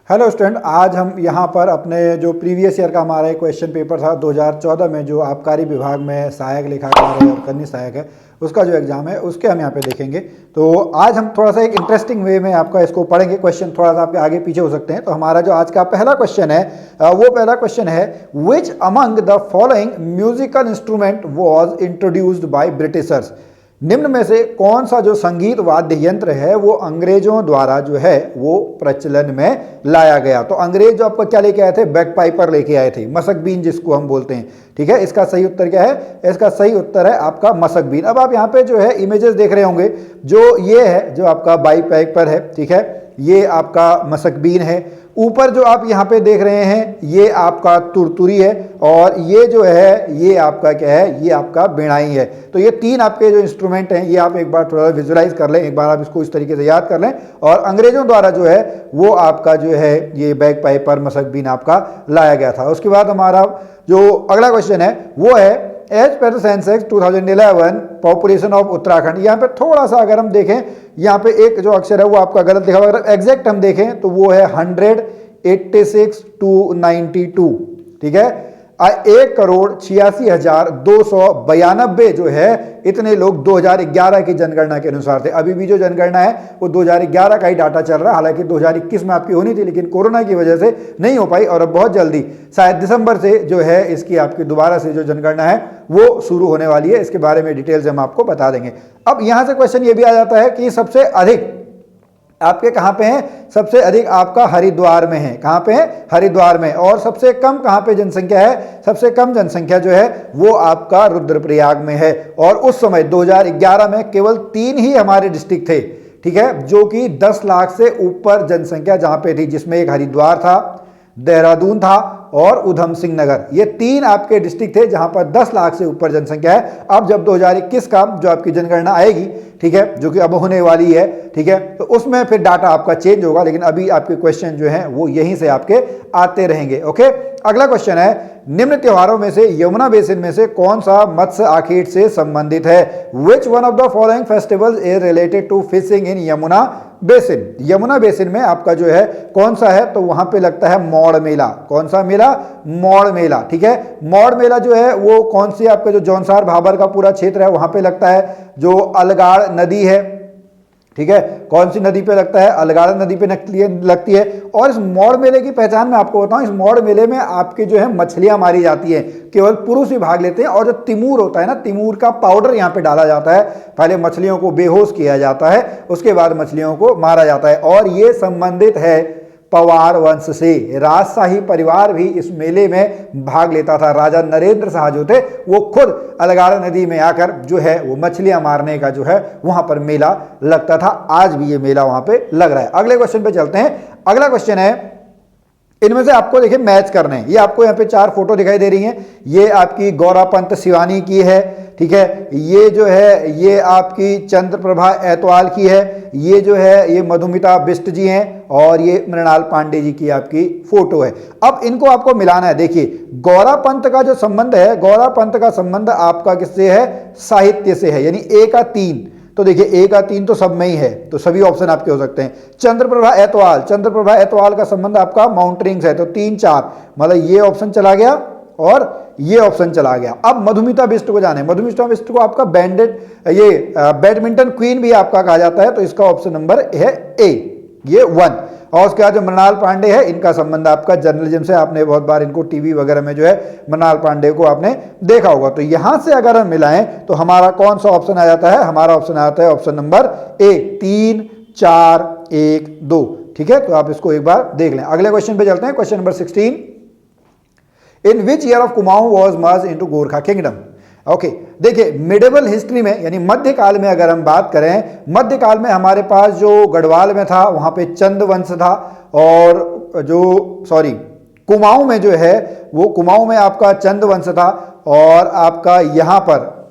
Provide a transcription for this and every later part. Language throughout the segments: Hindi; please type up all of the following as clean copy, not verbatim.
हेलो स्टूडेंट, आज हम यहाँ पर अपने जो प्रीवियस ईयर का हमारा एक क्वेश्चन पेपर था 2014 में, जो आबकारी विभाग में सहायक लेखाकार है और कनीय सहायक है, उसका जो एग्जाम है उसके हम यहाँ पे देखेंगे। तो आज हम थोड़ा सा एक इंटरेस्टिंग वे में आपका इसको पढ़ेंगे। क्वेश्चन थोड़ा सा आपके आगे पीछे हो सकते हैं। तो हमारा जो आज का पहला क्वेश्चन है वो पहला क्वेश्चन है, which among the following musical instrument was introduced by Britishers. निम्न में से कौन सा जो संगीत वाद्य यंत्र है वो अंग्रेजों द्वारा जो है वो प्रचलन में लाया गया। तो अंग्रेज जो आपका क्या लेके आए थे, बैक पाइपर लेके आए थे, मसक बीन जिसको हम बोलते हैं। ठीक है, इसका सही उत्तर क्या है? इसका सही उत्तर है आपका मसक बीन। अब आप यहाँ पे जो है इमेजेस देख रहे होंगे, जो ये है जो आपका बाई पाइपर है, ठीक है, ये आपका मसक बीन है। ऊपर जो आप यहाँ पे देख रहे हैं ये आपका तुरतुरी है, और ये जो है ये आपका क्या है, ये आपका बिणाई है। तो ये तीन आपके जो इंस्ट्रूमेंट हैं ये आप एक बार थोड़ा विजुलाइज कर लें, एक बार आप इसको इस तरीके से याद कर लें। और अंग्रेजों द्वारा जो है वो आपका जो है ये बैग पाइपर मसक बीन आपका लाया गया था। उसके बाद हमारा जो अगला क्वेश्चन है वो है, as per Sensex 2011 population of Uttarakhand. यहाँ पे थोड़ा सा अगर हम देखें, यहाँ पे एक जो अक्षर है वो आपका गलत लिखा हुआ है। अगर एग्जैक्ट हम देखें तो वो है 186 to 92। ठीक है, 1,86,292 जो है इतने लोग 2011 की जनगणना के अनुसार थे। अभी भी जो जनगणना है वो 2011 का ही डाटा चल रहा है, हालांकि 2021 में आपकी होनी थी, लेकिन कोरोना की वजह से नहीं हो पाई। और अब बहुत जल्दी शायद दिसंबर से जो है इसकी आपकी दोबारा से जो जनगणना है वो शुरू होने वाली है। इसके बारे में डिटेल्स हम आपको बता देंगे। अब यहां से क्वेश्चन ये भी आ जाता है कि सबसे अधिक आपके कहां पे हैं? सबसे अधिक आपका हरिद्वार में है। कहां पे है? हरिद्वार में। और सबसे कम कहां पे जनसंख्या है? सबसे कम जनसंख्या जो है वो आपका रुद्रप्रयाग में है। और उस समय 2011 में केवल 3 ही हमारे डिस्ट्रिक्ट थे, ठीक है, जो कि 10 लाख से ऊपर जनसंख्या जहां पे थी, जिसमें एक हरिद्वार था, देहरादून था और उधम सिंह नगर। ये 3 आपके डिस्ट्रिक्ट थे जहां पर 10 लाख से ऊपर जनसंख्या है। अब जब 2021 का जो आपकी जनगणना आएगी, ठीक है, जो कि अब होने वाली है, ठीक है, तो उसमें फिर डाटा आपका चेंज होगा, लेकिन अभी आपके क्वेश्चन जो हैं वो यहीं से आपके आते रहेंगे। ओके, अगला क्वेश्चन है, निम्न त्योहारों में से यमुना बेसिन में से कौन सा मत्स्य आखेट से संबंधित है? Which one of the following festivals is related to fishing in Yamuna basin. Yamuna basin में आपका जो है कौन सा है? तो वहां पे लगता है मौड़ मेला। कौन सा मेला? मौड़ मेला। ठीक है, मौड़ मेला जो है वो कौन सी आपका जो जौनसार भाबर का पूरा क्षेत्र है वहां पे लगता है। जो अलगाड़ नदी है, ठीक है, कौन सी नदी पे लगता है? अलगाड़ नदी पे लगती है। और इस मौड़ मेले की पहचान मैं आपको बताऊं, इस मौड़ मेले में आपके जो है मछलियां मारी जाती हैं, केवल पुरुष ही भाग लेते हैं। और जो तिमूर होता है ना, तिमूर का पाउडर यहाँ पे डाला जाता है। पहले मछलियों को बेहोश किया जाता है, उसके बाद मछलियों को मारा जाता है। और ये संबंधित है पवार वंश से। राजशाही परिवार भी इस मेले में भाग लेता था। राजा नरेंद्र शाह जो थे वो खुद अलगाड़ नदी में आकर जो है वो मछलियां मारने का जो है वहां पर मेला लगता था। आज भी ये मेला वहां पे लग रहा है। अगले क्वेश्चन पे चलते हैं। अगला क्वेश्चन है, इनमें से आपको देखिए मैच करने हैं। ये आपको यहाँ पे 4 फोटो दिखाई दे रही हैं। ये आपकी गौरापंत शिवानी की है, ठीक है, ये जो है ये आपकी चंद्रप्रभा एतवाल की है, ये जो है ये मधुमिता बिष्ट जी हैं, और ये मृणाल पांडे जी की आपकी फोटो है। अब इनको आपको मिलाना है। देखिए, गौरापंत का जो संबंध है, गौरापंत का संबंध आपका किससे है? साहित्य से है, यानी A का 3। तो देखिए A का 3 तो सब में ही है, तो सभी ऑप्शन आपके हो सकते हैं। चंद्रप्रभा एतवाल, चंद्रप्रभा एतवाल का संबंध आपका माउंटेनिंग से है, तो 3 4, मतलब ये ऑप्शन चला गया और ये ऑप्शन चला गया। अब मधुमिता बिष्ट को जाने। मधुमिता बिष्ट को आपका बैडमिंटन क्वीन भी आपका कहा जाता है, तो इसका ऑप्शन नंबर है A, ये 1। और उसके बाद जो मृणाल पांडे है, इनका संबंध आपका जर्नलिज्म से। आपने बहुत बार इनको टीवी वगैरह में जो है मृणाल पांडे को आपने देखा होगा। तो यहां से अगर हम मिलाएं तो हमारा कौन सा ऑप्शन आ जाता है? हमारा ऑप्शन आता है ऑप्शन नंबर A, 3 4 1 2। ठीक है, तो आप इसको एक बार देख लें। अगले क्वेश्चन पे चलते हैं। Question number 16, in which year of Kumaon was merge into Gorkha kingdom. Okay, देखिए मिडिवल हिस्ट्री में, यानी मध्यकाल में अगर हम बात करें, मध्यकाल में हमारे पास जो गढ़वाल में था वहां पे चंद वंश था, और जो कुमाऊं में जो है वो कुमाऊं में आपका चंद वंश था, और आपका यहां पर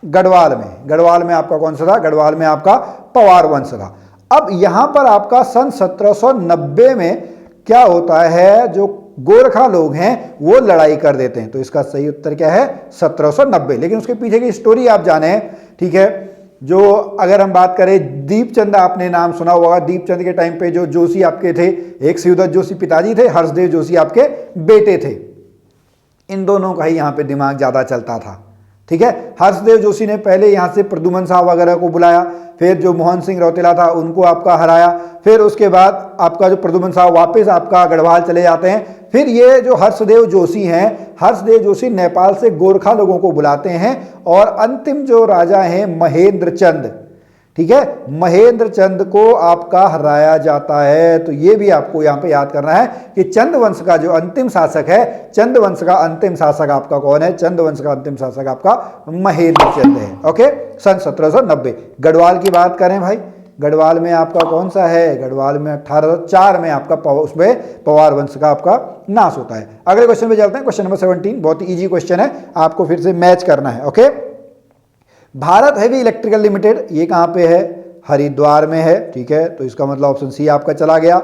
गढ़वाल में आपका कौन सा था? गढ़वाल में आपका पवार वंश था। अब यहां पर आपका सन 1790 में क्या होता है? जो गोरखा लोग हैं वो लड़ाई कर देते हैं। तो इसका सही उत्तर क्या है? 1790। लेकिन उसके पीछे की स्टोरी आप जाने, ठीक है, जो अगर हम बात करें दीपचंद, आपने नाम सुना होगा, दीपचंद के टाइम पे जो जोशी आपके थे, एक शिवदत्त जोशी पिताजी थे, हर्षदेव जोशी आपके बेटे थे। इन दोनों का ही यहाँ पे दिमाग ज़्यादा चलता था। ठीक है, हर्षदेव जोशी ने पहले यहाँ से प्रद्युमन साहब वगैरह को बुलाया, फिर जो मोहन सिंह रौतेला था उनको आपका हराया, फिर उसके बाद आपका जो प्रद्युमन साहब वापस आपका गढ़वाल चले जाते हैं। फिर ये जो हर्षदेव जोशी हैं, हर्षदेव जोशी नेपाल से गोरखा लोगों को बुलाते हैं और अंतिम जो राजा हैं महेंद्र चंद, ठीक है, महेंद्र चंद को आपका हराया जाता है। तो ये भी आपको यहाँ पे याद करना है कि चंद वंश का जो अंतिम शासक है, चंद वंश का अंतिम शासक आपका कौन है? चंद वंश का अंतिम शासक आपका महेंद्र चंद है। ओके, सन 1790। गढ़वाल की बात करें भाई, गढ़वाल में आपका कौन सा है? गढ़वाल में 1804 में आपका उसमें पवार वंश का आपका नाश होता है। अगले क्वेश्चन पे चलते हैं, क्वेश्चन नंबर 17। बहुत ही ईजी क्वेश्चन है, आपको फिर से मैच करना है। Okay, Bharat heavy electrical limited ये कहां पे है? हरिद्वार में है। ठीक है, तो इसका मतलब ऑप्शन सी आपका चला गया।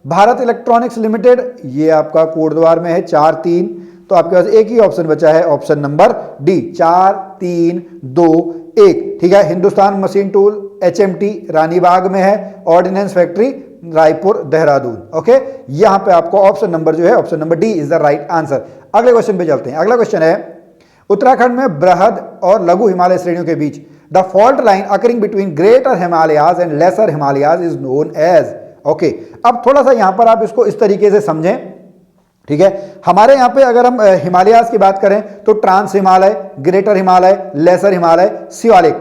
भारत इलेक्ट्रॉनिक्स लिमिटेड ये आपका कोटद्वार में है, 4-3। तो आपके पास एक ही ऑप्शन बचा है, ऑप्शन नंबर डी, 4-3-2-1। ठीक है, Hindustan machine tool HMT Ranibagh में है, ordnance factory Raipur Dehradun. Okay, यहां पे आपको ऑप्शन नंबर जो है, option number D is the right answer. अगले क्वेश्चन पे चलते हैं। अगला क्वेश्चन है, उत्तराखंड में बृहद और लघु हिमालय श्रेणियों के बीच the fault line occurring between greater Himalayas and lesser Himalayas is known as. Okay, अब थोड़ा सा यहां पर आप इसको इस तरीके से समझें। ठीक है, हमारे यहां पे अगर हम हिमालयाज की बात करें तो trans Himalaya, greater Himalaya, lesser Himalaya, Shivalik,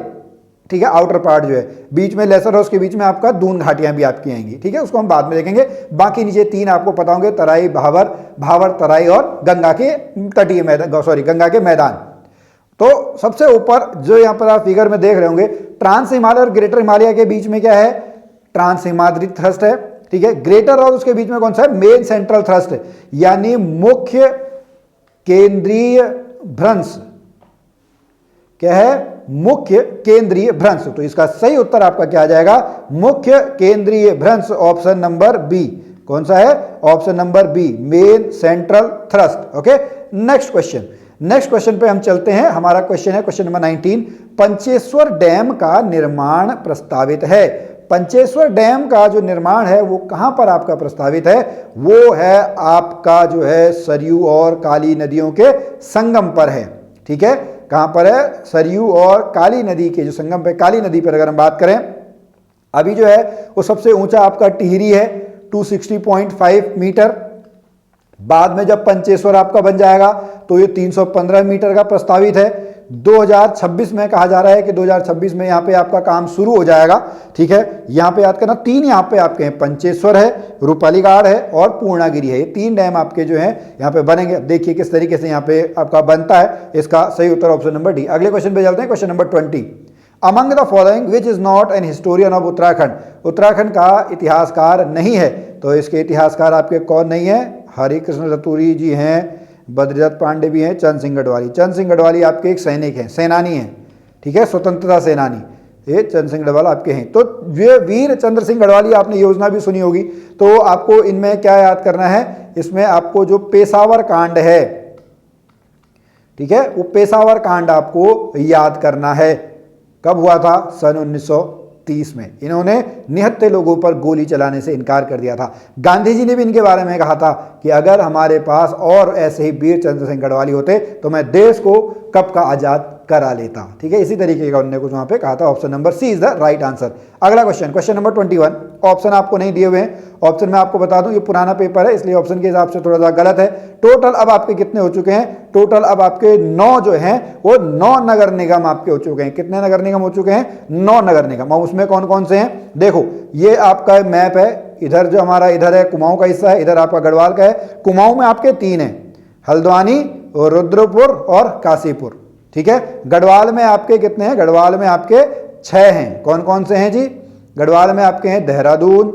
ठीक है, आउटर पार्ट जो है, बीच में लेसर और उसके बीच में आपका दून घाटियां भी आपकी आएंगी। ठीक है, उसको हम बाद में देखेंगे। बाकी नीचे 3 आपको पता होंगे, तराई, भावर तराई और गंगा के तटीय मैदान, सॉरी गंगा के मैदान। तो सबसे ऊपर जो यहां पर आप फिगर में देख रहे होंगे, ट्रांस हिमालय और ग्रेटर हिमालय के बीच में क्या है? ट्रांस हिमाद्री थ्रस्ट है। ठीक है, ग्रेटर और उसके बीच में कौन सा है? मेन सेंट्रल थ्रस्ट, यानी मुख्य केंद्रीय भ्रंश। क्या है? मुख्य केंद्रीय भ्रंश। तो इसका सही उत्तर आपका क्या आ जाएगा? मुख्य केंद्रीय भ्रंश, ऑप्शन नंबर बी। कौन सा है? Option number B, main central thrust. Okay, next question. Next question पे हम चलते हैं। हमारा क्वेश्चन है क्वेश्चन नंबर 19। पंचेश्वर डैम का निर्माण प्रस्तावित है। पंचेश्वर डैम का जो निर्माण है वो कहां पर आपका प्रस्तावित है? वो है आपका जो है सरयू और काली नदियों के संगम पर है। ठीक है, कहां पर है? सरयू और काली नदी के जो संगम पे, काली नदी पर अगर हम बात करें, अभी जो है वो सबसे ऊंचा आपका टिहरी है 260.5 मीटर। बाद में जब पंचेश्वर आपका बन जाएगा तो ये 315 मीटर का प्रस्तावित है। 2026 में कहा जा रहा है कि 2026 में यहाँ पे आपका काम शुरू हो जाएगा। ठीक है, यहाँ पे याद करना 3 यहाँ पे आपके हैं, पंचेश्वर है, रूपालीगाड़ है और पूर्णागिरी है। ये 3 डैम आपके जो हैं यहाँ पे बनेंगे। देखिए किस तरीके से यहाँ पे आपका बनता है। इसका सही उत्तर ऑप्शन नंबर डी। अगले क्वेश्चन पे चलते हैं, question number 20। Among the following which is not an historian of Uttarakhand. Uttarakhand का इतिहासकार नहीं है, तो इसके इतिहासकार आपके कौन नहीं है? हरिकृष्ण रतूरी जी हैं, बद्रीदत्त पांडे भी हैं, चंद सिंह गढ़वाली। चंद सिंह गढ़वाली आपके एक सैनिक हैं, सेनानी हैं। ठीक है, स्वतंत्रता सेनानी, ये चंद सिंह गढ़वाल आपके हैं। तो ये वीर चंद्र सिंह गढ़वाली आपने योजना भी सुनी होगी। तो आपको इनमें क्या याद करना है? इसमें आपको जो पेशावर कांड है, ठीक है, वो पेशावर कांड आपको याद करना है। कब हुआ था? सन 1930 में। इन्होंने निहत्थे लोगों पर गोली चलाने से इनकार कर दिया था। गांधी जी ने भी इनके बारे में कहा था कि अगर हमारे पास और ऐसे ही वीर चंद्र सिंह गढ़वाली होते तो मैं देश को कब का आजाद करा लेता। ठीक है, इसी तरीके का उन्होंने कुछ वहां पे कहा था। Option number C is the right answer. अगला क्वेश्चन, क्वेश्चन नंबर 21। ऑप्शन आपको नहीं दिए हुए हैं। ऑप्शन मैं आपको बता दूं, ये पुराना पेपर है इसलिए ऑप्शन के हिसाब से थोड़ा सा गलत है। टोटल अब आपके कितने हो चुके हैं? टोटल अब आपके 9 जो हैं वो 9 नगर निगम आपके हो चुके हैं। कितने नगर निगम हो चुके हैं? 9 नगर निगम। और उसमें कौन कौन से हैं? देखो, ये आपका मैप है। इधर जो हमारा इधर है कुमाऊं का हिस्सा है, इधर आपका गढ़वाल का है। कुमाऊं में आपके 3 हैं, हल्द्वानी, रुद्रपुर और काशीपुर। ठीक है, गढ़वाल में आपके कितने हैं? गढ़वाल में आपके 6 हैं। कौन कौन से हैं जी? गढ़वाल में आपके हैं देहरादून,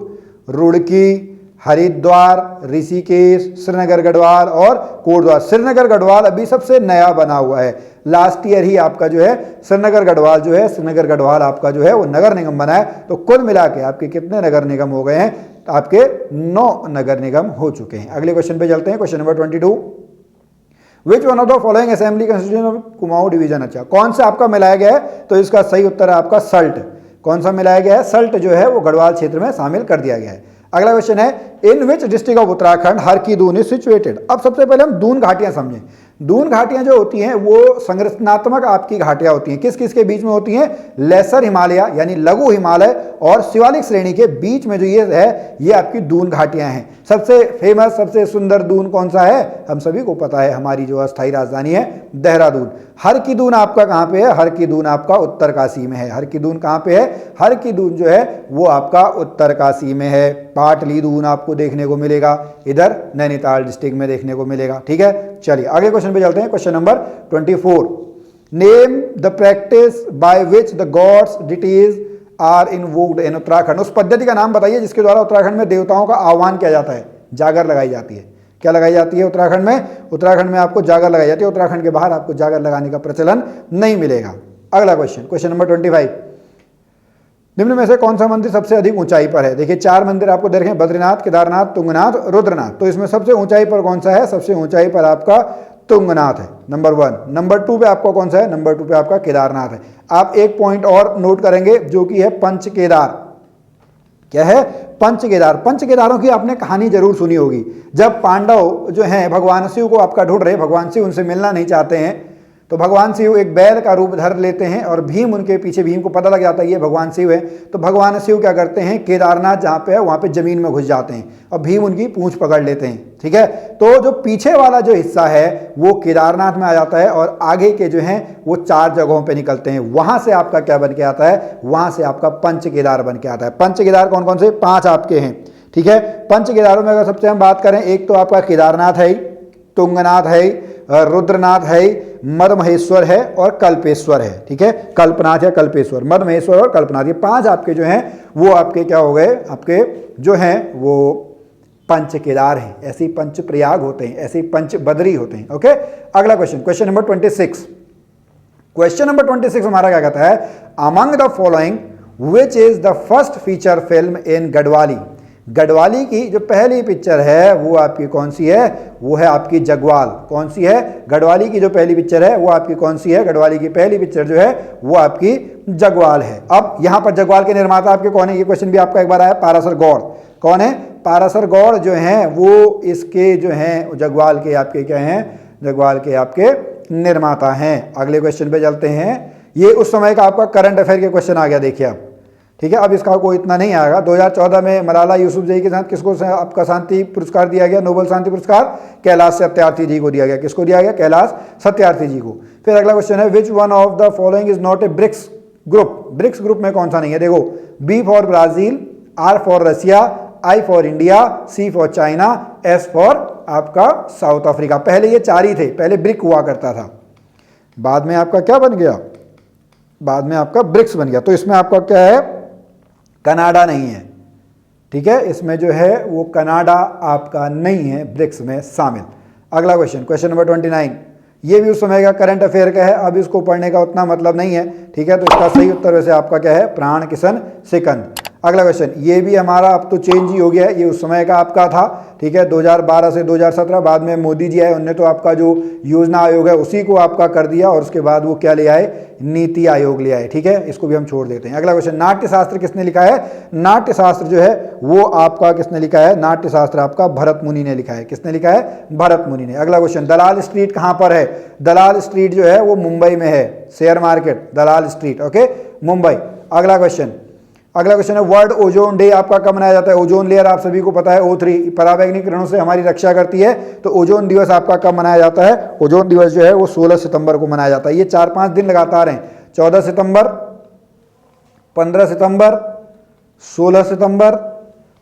रुड़की, हरिद्वार, ऋषिकेश, श्रीनगर गढ़वाल और कोटद्वार। श्रीनगर गढ़वाल अभी सबसे नया बना हुआ है, लास्ट ईयर ही आपका जो है श्रीनगर गढ़वाल जो है, श्रीनगर गढ़वाल आपका जो है वो नगर निगम बना है। तो कुल मिला के आपके कितने नगर निगम हो गए हैं? आपके 9 नगर निगम हो चुके हैं। अगले क्वेश्चन पे चलते हैं, question number 22। Which one of the following assembly constitution of Kumaon division. अच्छा, कौन सा आपका मिलाया गया है, तो इसका सही उत्तर है आपका सल्ट। कौन सा मिलाया गया है, सल्ट जो है वो गढ़वाल क्षेत्र में शामिल कर दिया गया है। अगला क्वेश्चन है, इन विच डिस्ट्रिक्ट ऑफ उत्तराखंड हर की दून इज सिचुएटेड। अब सबसे पहले हम दून घाटियां समझें। दून घाटियां जो होती हैं वो संरचनात्मक आपकी घाटियां होती हैं, किस किस के बीच में होती हैं, लेसर हिमालय यानी लघु हिमालय और शिवालिक श्रेणी के बीच में जो ये है ये आपकी दून घाटियां हैं। सबसे फेमस सबसे सुंदर दून कौन सा है, हम सभी को पता है, हमारी जो अस्थायी राजधानी है देहरादून। हर की दून आपका कहाँ पे है, हर की दून आपका उत्तरकाशी में है। हर की दून कहाँ पे है, हर की दून जो है वो आपका उत्तरकाशी में है। पाटली दून आपको देखने को मिलेगा इधर नैनीताल डिस्ट्रिक्ट में देखने को मिलेगा। ठीक है, चलिए अगले क्वेश्चन पे चलते हैं। Question number 24, name the practice by which the gods deities are invoked in Uttarakhand. उस पद्धति का नाम बताइए जिसके द्वारा उत्तराखंड में देवताओं का आह्वान किया जाता है, जागर लगाई जाती है। क्या लगाई जाती है उत्तराखंड में, उत्तराखंड में आपको जागर लगाई जाती है। उत्तराखंड के बाहर आपको जागर लगाने का प्रचलन नहीं मिलेगा। अगला क्वेश्चन, क्वेश्चन नंबर 25, निम्न में से कौन सा मंदिर सबसे अधिक ऊंचाई पर है। देखिए 4 मंदिर आपको दे रखे हैं, बद्रीनाथ, केदारनाथ, तुंगनाथ, रुद्रनाथ। तो इसमें सबसे ऊंचाई पर कौन सा है, सबसे ऊंचाई पर आपका तुंगनाथ है, नंबर 1। नंबर 2 पे आपका कौन सा है, नंबर 2 पे आपका केदारनाथ है। आप एक पॉइंट और नोट करेंगे जो कि है पंच केदार। क्या है, पंच केदार। पंच केदारों की आपने कहानी जरूर सुनी होगी। जब पांडव जो हैं भगवान शिव को आपका ढूंढ रहे, भगवान शिव उनसे मिलना नहीं चाहते हैं, तो भगवान शिव एक बैल का रूप धर लेते हैं और भीम उनके पीछे, भीम को पता लग जाता है ये भगवान शिव है, तो भगवान शिव क्या करते हैं, केदारनाथ जहाँ पे है वहाँ पे जमीन में घुस जाते हैं और भीम उनकी पूंछ पकड़ लेते हैं। ठीक है, तो जो पीछे वाला जो हिस्सा है वो केदारनाथ में आ जाता है और आगे के जो हैं वो 4 जगहों पे निकलते हैं। वहां से आपका क्या बन के आता है, वहां से आपका पंच केदार बन के आता है। पंच केदार कौन कौन से, 5 आपके हैं। ठीक है, पंच केदारों में अगर सबसे हम बात करें, एक तो आपका केदारनाथ है, तुंगनाथ है, रुद्रनाथ है, मदमहेश्वर है और कल्पेश्वर है। ठीक है, कल्पनाथ या कल्पेश्वर, मदमहेश्वर और कल्पनाथ, ये 5 आपके जो हैं वो आपके क्या हो गए, आपके जो हैं वो पंच केदार हैं। ऐसे ही पंच प्रयाग होते हैं, ऐसे ही पंच बद्री होते हैं। ओके, अगला question, question number 26। Question number 26 हमारा क्या कहता है, among the following which is the first feature film in Garhwali. Garhwali की जो पहली पिक्चर है वो आपकी कौन सी है, वो है आपकी जगवाल। कौन सी है, गढ़वाली की जो पहली पिक्चर है वो आपकी कौन सी है, गढ़वाली की पहली पिक्चर जो है वो आपकी जगवाल है। अब यहां पर जगवाल के निर्माता आपके कौन है, ये क्वेश्चन भी आपका एक बार आया, पारासर गौड़। कौन है, पारासर गौड़ जो हैं वो इसके जो हैं जगवाल के आपके क्या हैं, जगवाल के आपके निर्माता हैं। अगले क्वेश्चन पे चलते हैं। ये उस समय का आपका करंट अफेयर के क्वेश्चन आ गया, देखिए आप। ठीक है, अब इसका कोई इतना नहीं आएगा। 2014 में मलाला यूसुफजई के साथ किसको आपका शांति पुरस्कार दिया गया, नोबेल शांति पुरस्कार कैलाश सत्यार्थी जी को दिया गया। किसको दिया गया, कैलाश सत्यार्थी जी को। फिर अगला क्वेश्चन है, which one of the following is not a BRICS group. BRICS group में कौन सा नहीं है, देखो, B for Brazil, R for Russia, I for India, C for China, S for आपका साउथ अफ्रीका। पहले ये 4 ही थे, पहले ब्रिक हुआ करता था, बाद में आपका क्या बन गया, बाद में आपका ब्रिक्स बन गया। तो इसमें आपका क्या है, कनाडा नहीं है। ठीक है, इसमें जो है वो कनाडा आपका नहीं है ब्रिक्स में शामिल। अगला क्वेश्चन, क्वेश्चन नंबर 29, ये भी उस समय का करंट अफेयर का है, अब इसको पढ़ने का उतना मतलब नहीं है। ठीक है, तो इसका सही उत्तर वैसे आपका क्या है, प्राण किशन सिकंद। अगला क्वेश्चन, ये भी हमारा अब तो चेंज ही हो गया है, ये उस समय का आपका था। ठीक है, 2012 से 2017, बाद में मोदी जी आए, उनने तो आपका जो योजना आयोग है उसी को आपका कर दिया और उसके बाद वो क्या ले आए, नीति आयोग ले आए। ठीक है, इसको भी हम छोड़ देते हैं। अगला क्वेश्चन, नाट्य शास्त्र किसने लिखा है। नाट्य शास्त्र जो है वो आपका किसने लिखा है, नाट्य शास्त्र आपका भरत मुनि ने लिखा है। किसने लिखा है, भरत मुनि ने। अगला क्वेश्चन, दलाल स्ट्रीट कहां पर है। दलाल स्ट्रीट जो है वो मुंबई में है, शेयर मार्केट दलाल स्ट्रीट, ओके, मुंबई। अगला क्वेश्चन, अगला क्वेश्चन है, वर्ल्ड ओजोन डे आपका कब मनाया जाता है। ओजोन लेयर आप सभी को पता है, O3 पराबैंगनी किरणों से हमारी रक्षा करती है, तो ओजोन दिवस आपका कब मनाया जाता है। ओजोन दिवस जो है वो 16 सितंबर को मनाया जाता है। ये 4-5 दिन लगातार हैं, 14 सितंबर, 15 सितंबर, 16 सितंबर,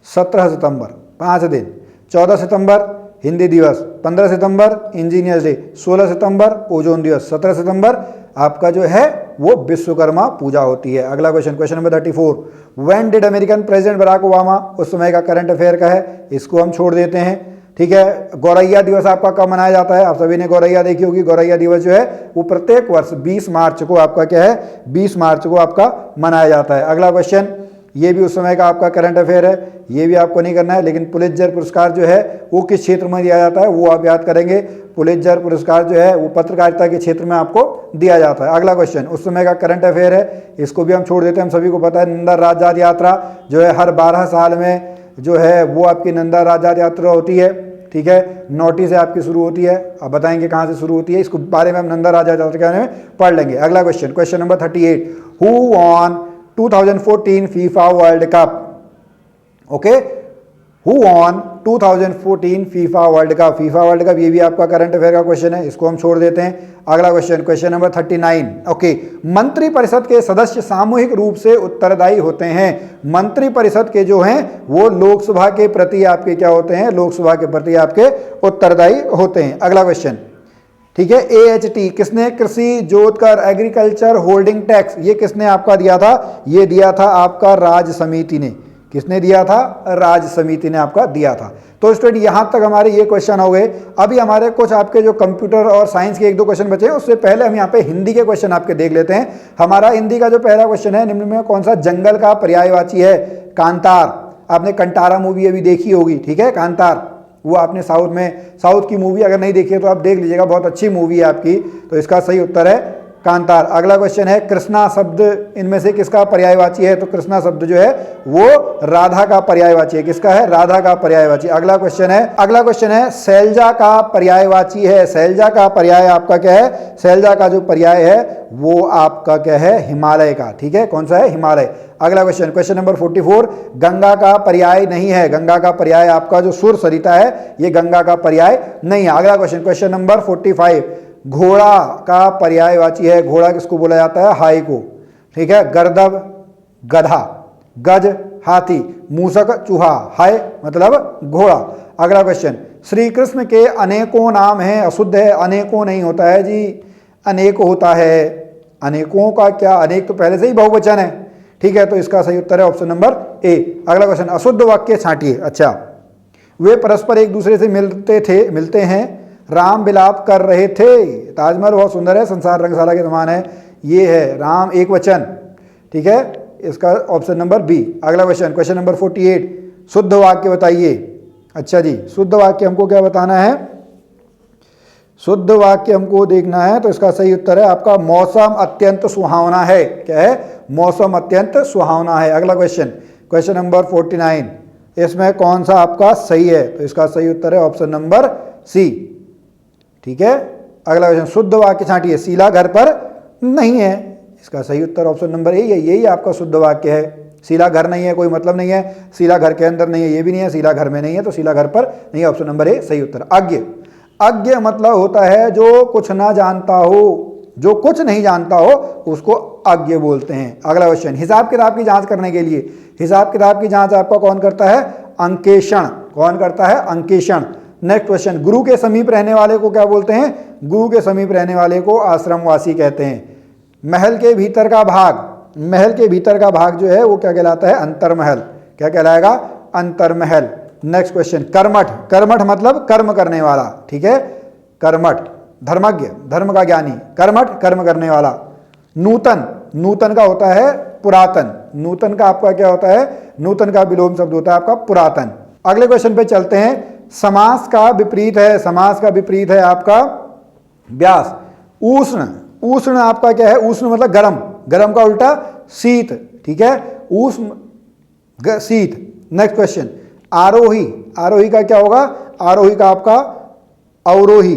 17 सितंबर, 5 दिन। 14 सितंबर हिंदी दिवस, 15 सितंबर इंजीनियर्स डे, 16 सितंबर ओजोन दिवस, 17 सितंबर आपका जो है वो विश्वकर्मा पूजा होती है। अगला question, question number 34, when did American president Barack Obama, उस समय का करंट अफेयर का है, इसको हम छोड़ देते हैं। ठीक है, गौरैया दिवस आपका कब मनाया जाता है। आप सभी ने गौरैया देखी होगी। गौरैया दिवस जो है वो प्रत्येक वर्ष 20 मार्च को आपका क्या है, 20 मार्च को आपका मनाया जाता है। अगला क्वेश्चन, ये भी उस समय का आपका करंट अफेयर है, ये भी आपको नहीं करना है, लेकिन पुलित्जर पुरस्कार जो है वो किस क्षेत्र में दिया जाता है वो आप याद करेंगे, पुलित्जर पुरस्कार जो है वो पत्रकारिता के क्षेत्र में आपको दिया जाता है। अगला क्वेश्चन, उस समय का करंट अफेयर है, इसको भी हम छोड़ देते हैं, हम सभी को पता है नंदा राजजात यात्रा जो है हर 12 साल में जो है वो आपकी नंदा राजजात यात्रा होती है, ठीक है, नोटिस से आपकी शुरू होती है। अब बताएंगे कहाँ से शुरू होती है, इसको बारे में हम नंदा राजजात यात्रा के बारे में पढ़ लेंगे। अगला question, question number 38, who won 2014 FIFA world cup? Okay, who won 2014 FIFA world cup? FIFA world cup ये भी आपका करंट अफेयर का क्वेश्चन है, इसको हम छोड़ देते हैं। अगला क्वेश्चन, क्वेश्चन नंबर 39, ओके, मंत्री परिषद के सदस्य सामूहिक रूप से उत्तरदायी होते हैं। मंत्री परिषद के जो हैं वो लोकसभा के प्रति आपके क्या होते हैं, लोकसभा के प्रति आपके उत्तरदायी होते हैं। अगला क्वेश्चन, ठीक है, AHT किसने, कृषि जोत कर एग्रीकल्चर होल्डिंग टैक्स, ये किसने आपका दिया था? ये दिया था आपका राज्य समिति ने। किसने दिया था? राज्य समिति ने आपका दिया था। तो स्टूडेंट यहाँ तक हमारे ये क्वेश्चन हो गए। अभी हमारे कुछ आपके जो कंप्यूटर और साइंस के 1-2 क्वेश्चन बचे हैं, उससे पहले हम यहाँ पे हिंदी के क्वेश्चन आपके देख लेते हैं। हमारा हिंदी का जो पहला क्वेश्चन है, निम्न में कौन सा जंगल का पर्यायवाची है? कांतार। आपने कंटारा मूवी अभी देखी होगी, ठीक है, कांतार, वो आपने साउथ की मूवी अगर नहीं देखी है तो आप देख लीजिएगा, बहुत अच्छी मूवी है आपकी। तो इसका सही उत्तर है कांतार। अगला क्वेश्चन है, कृष्णा शब्द इनमें से किसका पर्यायवाची है? तो कृष्णा शब्द जो है वो राधा का पर्यायवाची है। किसका है? राधा का पर्यायवाची। अगला क्वेश्चन है, शैलजा का पर्यायवाची है। शैलजा का पर्याय आपका क्या है? शैलजा का जो पर्याय है वो आपका क्या है? हिमालय का, ठीक है, कौन सा है? हिमालय। अगला क्वेश्चन, क्वेश्चन नंबर 44, गंगा का पर्याय नहीं है। गंगा का पर्याय आपका जो सुर सरिता है ये गंगा का पर्याय नहीं है। अगला क्वेश्चन, क्वेश्चन नंबर 45, घोड़ा का पर्यायवाची है। घोड़ा किसको बोला जाता है? हाय को, ठीक है, गर्दभ गधा, गज हाथी, मूसक चूहा, हाय मतलब घोड़ा। अगला क्वेश्चन, श्री कृष्ण के अनेकों नाम हैं, अशुद्ध है, अनेकों नहीं होता है जी, अनेक होता है। अनेकों का क्या, अनेक तो पहले से ही बहुवचन है, ठीक है, तो इसका सही उत्तर है ऑप्शन नंबर ए। अगला क्वेश्चन, अशुद्ध वाक्य छांटिए। अच्छा, वे परस्पर एक दूसरे से मिलते हैं, राम विलाप कर रहे थे। ताजमहल बहुत सुंदर है, संसार रंगशाला के समान है, ये है राम एक वचन, ठीक है, इसका ऑप्शन नंबर बी। अगला क्वेश्चन, क्वेश्चन नंबर 48, शुद्ध वाक्य बताइए। अच्छा जी, शुद्ध वाक्य हमको क्या बताना है? शुद्ध वाक्य हमको देखना है, तो इसका सही उत्तर है आपका मौसम अत्यंत सुहावना है। क्या है? मौसम अत्यंत सुहावना है। अगला क्वेश्चन, क्वेश्चन नंबर 49, इसमें कौन सा आपका सही है? तो इसका सही उत्तर है ऑप्शन नंबर सी, ठीक है। अगला क्वेश्चन, शुद्ध वाक्य छांटिए। शीला घर पर नहीं है, इसका सही उत्तर ऑप्शन नंबर ए है, यही आपका शुद्ध वाक्य है। शीला घर नहीं है, कोई मतलब नहीं है, शीला घर के अंदर नहीं है, ये भी नहीं है, शीला घर में नहीं है, तो शीला घर पर नहीं है, ऑप्शन नंबर ए सही उत्तर। अज्ञ, अज्ञ मतलब होता है जो कुछ ना जानता हो, जो कुछ नहीं जानता हो उसको अज्ञ बोलते हैं। अगला क्वेश्चन, हिसाब किताब की जांच करने के लिए, हिसाब किताब की जांच आपका कौन करता है? अंकेषण। कौन करता है? अंकेषण। नेक्स्ट क्वेश्चन, गुरु के समीप रहने वाले को क्या बोलते हैं? गुरु के समीप रहने वाले को आश्रमवासी कहते हैं। महल के भीतर का भाग, महल के भीतर का भाग जो है वो क्या कहलाता है? अंतर्महल। क्या कहलाएगा? अंतर्महल। नेक्स्ट क्वेश्चन, कर्मठ, कर्मठ मतलब कर्म करने वाला, ठीक है, कर्मठ, धर्मज्ञ, धर्म का ज्ञानी, कर्मठ कर्म करने वाला। नूतन, नूतन का होता है पुरातन, नूतन का आपका क्या होता है? नूतन का विलोम शब्द होता है आपका पुरातन। अगले क्वेश्चन पे चलते हैं, समास का विपरीत है, समास का विपरीत है आपका व्यास। उष्ण, उष्ण आपका क्या है? उष्ण मतलब गर्म, गर्म का उल्टा शीत, ठीक है, उष्ण शीत। नेक्स्ट क्वेश्चन, आरोही, आरोही का क्या होगा? आरोही का आपका अवरोही,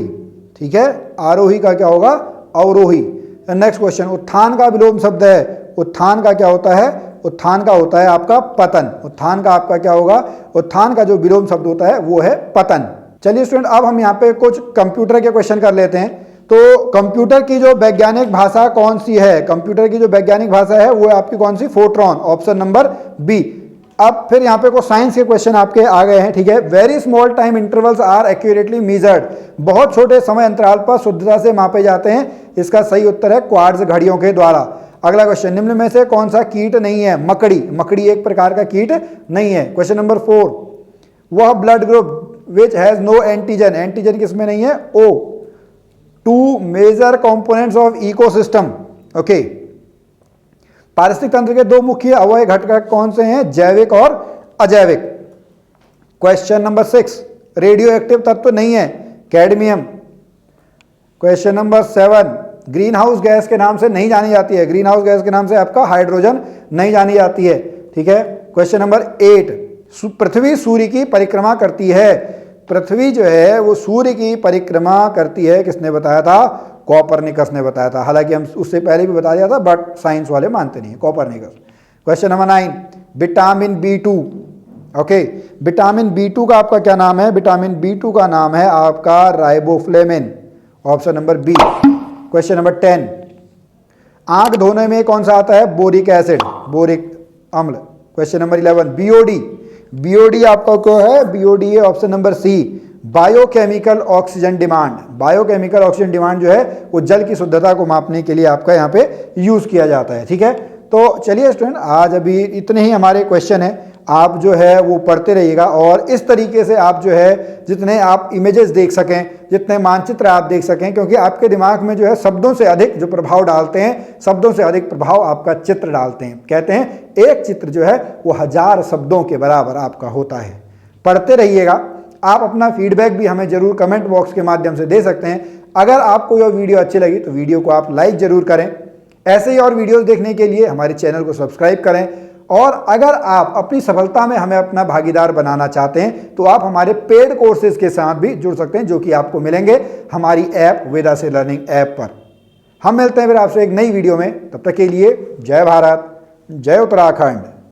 ठीक है, आरोही का क्या होगा? अवरोही। नेक्स्ट क्वेश्चन, उत्थान का विलोम शब्द है, उत्थान का क्या होता है? उत्थान का होता है आपका पतन। उत्थान का आपका क्या होगा? उत्थान का जो विलोम शब्द होता है वो है पतन। चलिए स्टूडेंट, अब हम यहाँ पे कुछ कंप्यूटर के क्वेश्चन कर लेते हैं। तो कंप्यूटर की जो वैज्ञानिक भाषा कौन सी है? कंप्यूटर की जो वैज्ञानिक भाषा है वो आपकी कौन सी? फोर्ट्रॉन, ऑप्शन नंबर बी। अब फिर यहाँ पे कुछ साइंस के क्वेश्चन आपके आ गए हैं, ठीक है। Very small time intervals are accurately measured, बहुत छोटे समय अंतराल पर शुद्धता से मापे जाते हैं। इसका सही उत्तर है क्वार्ट्ज घड़ियों के द्वारा। अगला क्वेश्चन, निम्न में से कौन सा कीट नहीं है? मकड़ी, मकड़ी एक प्रकार का कीट नहीं है। क्वेश्चन नंबर 4, वह blood group which has no antigen, antigen किसमें नहीं है? O. 2 major components of ecosystem, okay, पारिस्थितिक तंत्र के 2 मुख्य अवयव घटक कौन से हैं? जैविक और अजैविक। क्वेश्चन नंबर 6, रेडियो एक्टिव तत्व नहीं है, cadmium, question number 7, green house gas के नाम से नहीं जानी जाती है, ग्रीन हाउस गैस के नाम से आपका हाइड्रोजन नहीं जानी जाती है, ठीक है। क्वेश्चन नंबर 8, पृथ्वी सूर्य की परिक्रमा करती है, पृथ्वी जो है वो सूर्य की परिक्रमा करती है, किसने बताया था? कोपरनिकस ने बताया था। हालांकि हम उससे पहले भी बता दिया था, बट साइंस वाले मानते नहीं है, Copernicus. Question number 9, vitamin B2, okay, vitamin B2 का आपका क्या नाम है? विटामिन B2 का नाम है आपका riboflavin, option number B. Question number 10, आंख धोने में कौन सा आता है? बोरिक एसिड, बोरिक अम्ल। क्वेश्चन नंबर 11, बीओडी, बीओडी आपका क्या है? बीओडी है option number C, biochemical oxygen demand. Biochemical oxygen demand जो है वो जल की शुद्धता को मापने के लिए आपका यहाँ पे यूज किया जाता है, ठीक है। तो चलिए स्टूडेंट, आज अभी इतने ही हमारे क्वेश्चन हैं, आप जो है वो पढ़ते रहिएगा और इस तरीके से आप जो है जितने आप इमेजेस देख सकें, जितने मानचित्र आप देख सकें, क्योंकि आपके दिमाग में जो है शब्दों से अधिक जो प्रभाव डालते हैं, शब्दों से अधिक प्रभाव आपका चित्र डालते हैं। कहते हैं एक चित्र जो है वो 1000 शब्दों के बराबर आपका होता है। पढ़ते रहिएगा। आप अपना फीडबैक भी हमें जरूर कमेंट बॉक्स के माध्यम से दे सकते हैं। अगर आपको यह वीडियो अच्छी लगी तो वीडियो को आप लाइक जरूर करें। ऐसे ही और वीडियोस देखने के लिए हमारे चैनल को सब्सक्राइब करें और अगर आप अपनी सफलता में हमें अपना भागीदार बनाना चाहते हैं तो आप हमारे पेड कोर्सेज के साथ भी जुड़ सकते हैं, जो कि आपको मिलेंगे हमारी ऐप वेदा से लर्निंग ऐप पर। हम मिलते हैं फिर आपसे एक नई वीडियो में, तब तक के लिए जय भारत, जय उत्तराखंड।